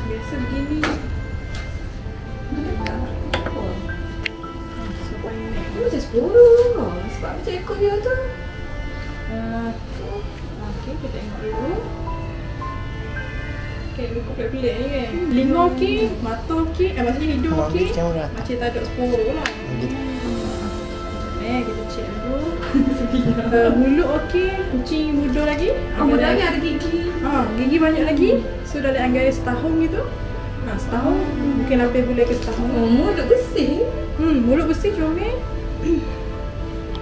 Biasa begini. Ini macam 10. Sebab macam ekor dia tu. Okey, kita tengok dulu. Okey, buku pelik-pelik ni kan. Telinga okey, mata okey, maksudnya hidung okey. Macam tak ada 10 lah. Kita check dulu. Mulut okey, kucing muda lagi. Muda lagi ada gigi. Gigi banyak lagi. So dalam anggaran setahun gitu. Setahun, mungkin 8 bulan ke setahun. Mulut bersih. Mulut bersih, comel.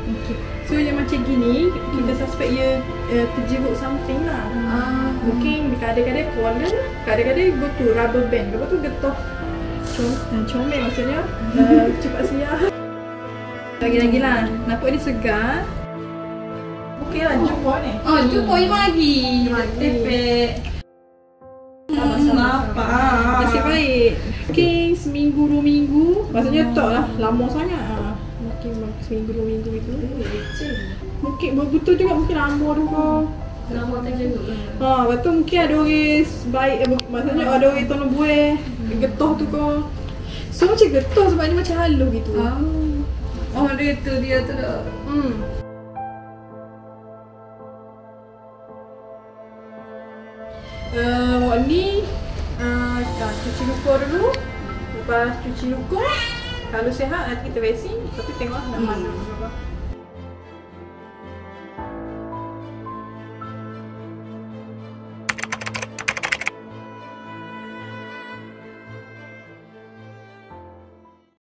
Okay. So yang macam gini, kita suspect ia terjeruk something lah. Mungkin kadang-kadang collar, kadang-kadang go to rubber band. Lepas tu getah comel maksudnya cepat siap. Lagi-lagi lah, nampak dia segar. Okey lah, jumpa ni. Jumpa Iman lagi. Tepek. Nasib baik. Mungkin seminggu 2 minggu. Maksudnya tak lah, lama sangat. Mungkin seminggu 2 minggu itu. Mungkin betul juga, mungkin lama tu kau. Lama tak juga. Lepas tu mungkin ada orang baik, maksudnya ada orang tolong buih getah tu kau. So macam getah sebab ni macam halus gitu. Dia tu dah. Awak ni cuci luka dulu. Lepas cuci luka, kalau sihat nanti kita vaksin. Tapi tengoklah nak mana.